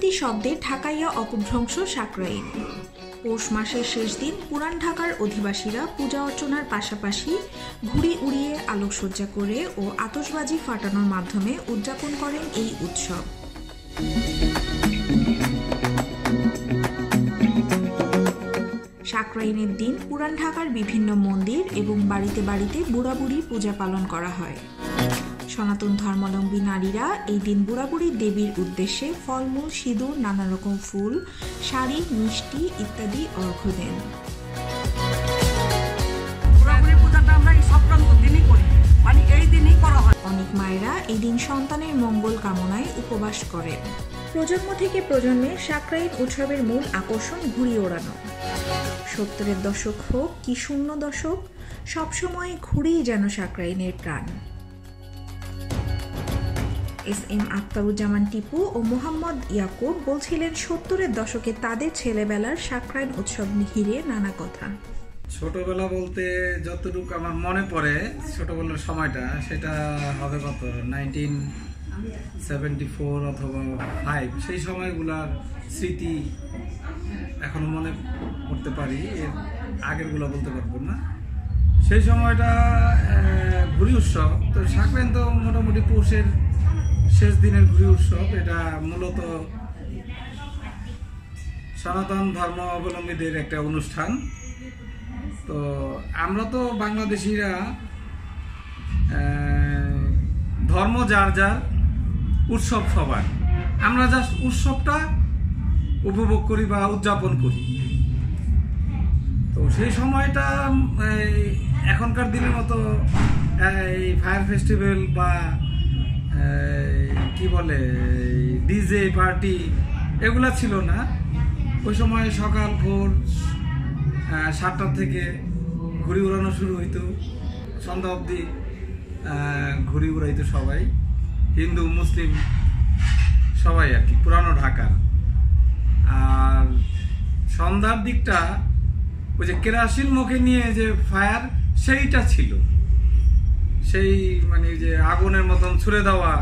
কিংবদন্তি শব্দে ঢাকাইয়া অপভ্রংশ সাকরাইন। পৌষ মাসের শেষ দিন পুরান ঢাকার অধিবাসীরা পূজা অর্চনার পাশাপাশি ঘুড়ি উড়িয়ে আলোকসজ্জা করে ও আতশবাজি ফাটানোর মাধ্যমে উদযাপন করেন এই উৎসব। সাকরাইনের দিন পুরান ঢাকার বিভিন্ন মন্দির এবং বাড়িতে বাড়িতে বুড়াবুড়ি পূজা পালন করা হয়। সনাতন ধর্মাবলম্বী নারীরা এই দিন বুড়াবুড়ি দেবীর উদ্দেশ্যে ফলমূল, সিঁদুর, নানা রকম ফুল, শাড়ি, মিষ্টি ইত্যাদি অর্ঘ্য দেন। অনেক মায়েরা এই দিন সন্তানের মঙ্গল কামনায় উপবাস করেন। প্রজন্ম থেকে প্রজন্মে সাকরাইন উৎসবের মূল আকর্ষণ ঘুড়ি ওড়ানো। 70-এর দশক হোক কি 00 দশক, সবসময় ঘুড়ি যেন সাকরাইনের প্রাণ। এস.এম. আখতারুজ্জামান টিপু ও মোহাম্মদ ইয়াকুব বলছিলেন 70-এর দশকে তাদের ছেলেবেলার সাকরাইন উৎসব ঘিরে নানা কথা। ছোটবেলা বলতে যতটুকু আমার মনে পড়ে ছোটবেলার সময়টা, সেটা হবে কত 1974 অথবা 5, সেই সময়গুলার স্মৃতি এখনো মনে করতে পারি, এর আগেরগুলো বলতে পারবো না। সেই সময়টা ঘুড়ি উৎসব, তো সাকরাইন তো মোটামুটি পৌষের শেষ দিনের ঘুড়ি উৎসব। এটা মূলত সনাতন ধর্ম অবলম্বীদের একটা অনুষ্ঠান। তো আমরা তো বাংলাদেশিরা ধর্ম যার যার, উৎসব সবার, আমরা জাস্ট উৎসবটা উপভোগ করি বা উদযাপন করি। তো সেই সময়টা এখনকার দিনের মতো এই ফায়ার ফেস্টিভ্যাল বা কি বলে ডিজে পার্টি এগুলা ছিল না। ওই সময় সকাল ভোর 7টা থেকে ঘুড়ি উড়ানো শুরু হইতো, সন্ধ্যা অবধি ঘুড়ি উড়াইতো সবাই, হিন্দু মুসলিম সবাই আর কি, পুরানো ঢাকার। আর সন্ধ্যার দিকটা ওই যে কেরাসিন মুখে নিয়ে যে ফায়ার, সেইটা ছিল, সেই মানে যে আগুনের মতন ছুড়ে দেওয়া,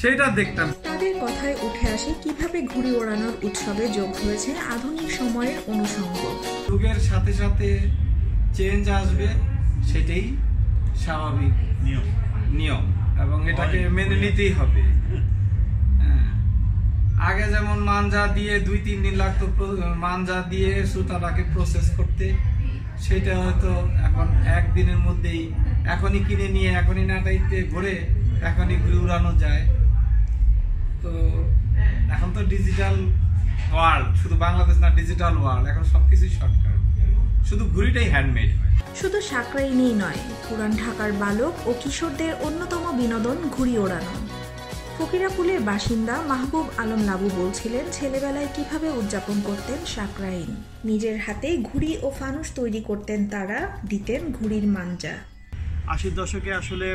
সেইটা দেখতাম। তাদের কথায় উঠে আসে কিভাবে ঘুড়ি ওড়ানোর উৎসবে যোগ হয়েছে আধুনিক সময়ের অনুষঙ্গ। যুগের সাথে সাথে চেঞ্জ আসবে, সেটাই স্বাভাবিক নিয়ম এবং এটাকে মেনে নিতেই হবে। আগে যেমন মাঞ্জা দিয়ে 2-3 দিন লাগতো মাঞ্জা দিয়ে সুতাটাকে প্রসেস করতে, সেটা হয়তো এখন একদিনের মধ্যেই এখনই কিনে নিয়ে এখনই নাটাইতে ভরে এখনই ঘুরে উড়ানো যায়। তো এখন তো ডিজিটাল ওয়ার্ল্ড, শুধু বাংলাদেশ না, ডিজিটাল ওয়ার্ল্ড, এখন সবকিছুই শর্টকাট, শুধু ঘুড়িটাই হ্যান্ডমেড হয়। শুধু সাকরাইনই নয়, পুরান ঢাকার বালক ও কিশোরদের অন্যতম বিনোদন ঘুড়ি ওড়ানো। ফকিরাপুলের বাসিন্দা মাহবুব আলম লাবু বলছিলেন ছেলেবেলায় কিভাবে উদযাপন করতেন সাকরাইন। নিজের হাতে ঘুড়ি ও ফানুস তৈরি করতেন তারা, দিতেন ঘুড়ির মাঞ্জা। 80-র দশকে আসলে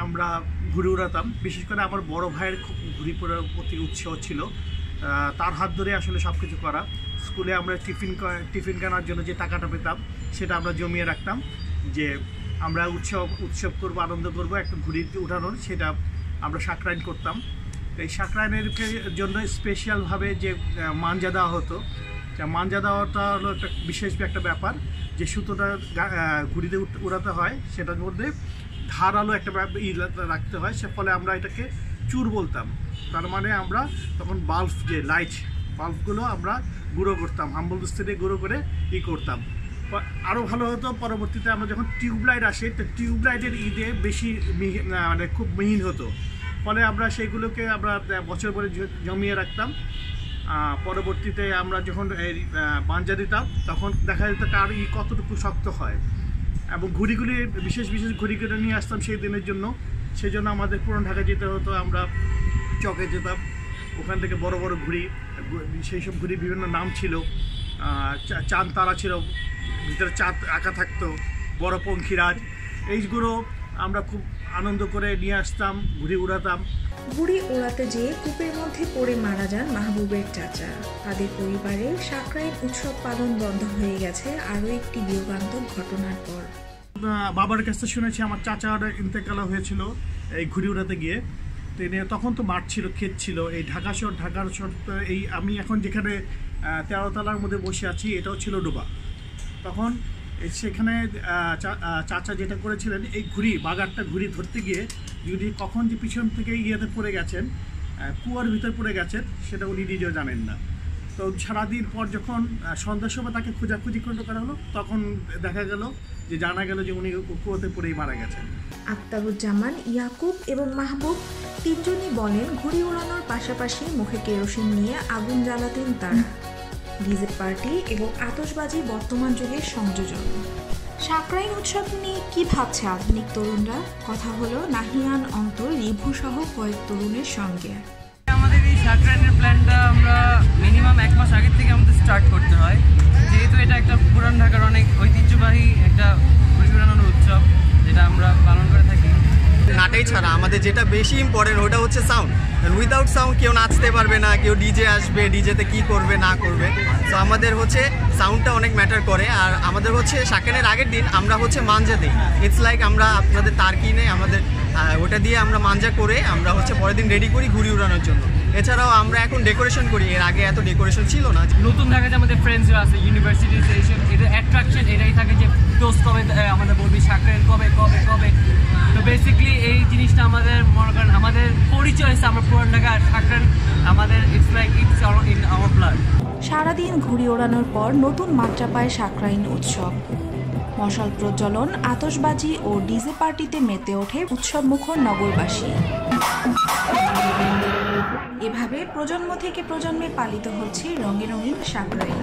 আমরা ঘুড়ি উড়াতাম, বিশেষ করে আমার বড় ভাইয়ের খুব ঘুড়ি পড়ার প্রতি উৎসাহ ছিল, তার হাত ধরে আসলে সব কিছু করা। স্কুলে আমরা টিফিন কেনার জন্য যে টাকাটা পেতাম সেটা আমরা জমিয়ে রাখতাম, যে আমরা উৎসব করবো, আনন্দ করবো, একটা ঘুড়ি উঠানোর, সেটা আমরা সাকরাইন করতাম। এই সাকরাইনের জন্য স্পেশালভাবে যে মাঞ্জা দেওয়া হতো, মাঞ্জা দেওয়াটা হলো একটা বিশেষ একটা ব্যাপার, যে সুতোটা ঘুড়িতে উড়াতে হয়, সেটার মধ্যে ধারালো একটা রাখতে হয়, সে ফলে আমরা এটাকে চুর বলতাম। তার মানে আমরা তখন বাল্ব, যে লাইট বাল্বগুলো আমরা গুঁড়ো করতাম, হাম্বলদস্তি দিয়ে গুঁড়ো করে করতাম। আরও ভালো হতো পরবর্তীতে আমরা যখন টিউবলাইট আসে, তো টিউবলাইটের বেশি মানে খুব মিহিন হতো, ফলে আমরা সেইগুলোকে আমরা বছর পরে জমিয়ে রাখতাম। পরবর্তীতে আমরা যখন এই মাঞ্জা দিতাম তখন দেখা যেত কার কতটুকু শক্ত হয়, এবং ঘুড়িগুলি বিশেষ ঘুড়িগুলো নিয়ে আসতাম সেই দিনের জন্য। সেই জন্য আমাদের পুরান ঢাকা যেতে হতো, আমরা চকে যেতাম, ওখান থেকে বড় বড় ঘুড়ি, সেই সব ঘুড়ি বিভিন্ন নাম ছিল, চাঁদ তারা ছিল, ভিতরে চাঁদ আঁকা থাকতো, বড় পঙ্খিরাজ, এইগুলো আমরা খুব আনন্দ করে নিয়ে আসতাম, ঘুড়ি উড়াতাম। ঘুড়ি ওড়াতে যেয়ে কূপের মধ্যে পড়ে মারা যান মাহবুবের চাচা। তাদের পরিবারে সাকরাইন উৎসব পালন বন্ধ হয়ে গেছে আরও একটি বিয়োগান্তক ঘটনার পর। বাবার কাছে শুনেছি আমার চাচার ইন্তেকাল হয়েছিল এই ঘুড়ি উড়াতে গিয়ে। তখন তো মাঠ ছিল, ক্ষেত ছিল। এই ঢাকা শহর, ঢাকার শহর এই আমি এখন যেখানে 13 তলার মধ্যে বসে আছি, এটাও ছিল ডোবা। তখন সেখানে চাচা যেটা করেছিলেন, এই বাগারটা ঘুড়ি ধরতে গিয়ে যদি কখন যে পিছন থেকে ইয়েতে পড়ে গেছেন, কুয়ার ভিতরে পড়ে গেছেন, সেটা উনি নিজেও জানেন না। তো সারাদিন পর যখন সন্ধ্যার সময় তাকে খোঁজাখুঁজি করা হলো, তখন দেখা গেল যে জানা গেল যে উনি কুয়াতে পড়েই মারা গেছেন। আক্তারুজ্জামান, ইয়াকুব এবং মাহবুব তিনজনই বলেন ঘুড়ি ওড়ানোর পাশাপাশি মুখে কেরোসিন নিয়ে আগুন জ্বালাতেন তারা। ডিজে পার্টি এবং আতশবাজি বর্তমান যুগের সংযোজন। সাকরাইন উৎসব নিয়ে কি ভাবছে আধুনিক তরুণরা? কথা হলো নাহিয়ান, অন্তর, রিভু সহ কয়েক তরুণের সঙ্গে। আমাদের এই সাকরাইনের প্ল্যানটা আমরা মিনিমাম 1 মাস আগের থেকে আমাদের স্টার্ট করতে হয়, যেহেতু এটা একটা পুরান ঢাকার অনেক ঐতিহ্যবাহী একটা ঘুড়ি ওড়ানোর উৎসব, যেটা আমরা পালন করে থাকি। নাটাই ছাড়া আমাদের যেটা বেশি ইম্পর্টেন্ট ওটা হচ্ছে সাউন্ড। উইদাউট সাউন্ড কেউ নাচতে পারবে না, কেউ ডিজে আসবে, ডিজেতে কি করবে না করবে। তো আমাদের হচ্ছে সাউন্ডটা অনেক ম্যাটার করে। আর আমাদের হচ্ছে সাকেনের আগের দিন আমরা হচ্ছে মাঞ্জা দিই। ইটস লাইক আমরা আপনাদের তার কিনে আমাদের ওটা দিয়ে আমরা মাঞ্জা করে আমরা হচ্ছে পরের দিন রেডি করি ঘুড়ি উড়ানোর জন্য। এছাড়াও আমরা এখন ডেকোরেশন করি, এর আগে এত ডেকোরেশন ছিল না। নতুন ঢাকাতে আমাদের ফ্রেন্ডসরা আছে, ইউনিভার্সিটি এদের অ্যাট্রাকশন এটাই থাকে যে দোস্ত কবে আমাদের বলবি সাকরাইন কবে কবে কবে। তো বেসিক্যালি এই জিনিসটা আমাদের মনে করেন আমাদের পরিচয় হচ্ছে আমরা পুরান ঢাকা, আর সাকরাইন আমাদের it's like it's in our blood. সারাদিন ঘুড়ি ওড়ানোর পর নতুন মাত্রা পায় সাকরাইন উৎসব। মশাল প্রজ্বলন, আতশবাজি ও ডিজে পার্টিতে মেতে ওঠে উৎসবমুখর নগরবাসী। এভাবে প্রজন্ম থেকে প্রজন্মে পালিত হচ্ছে রঙে রঙিন সাকরাইন।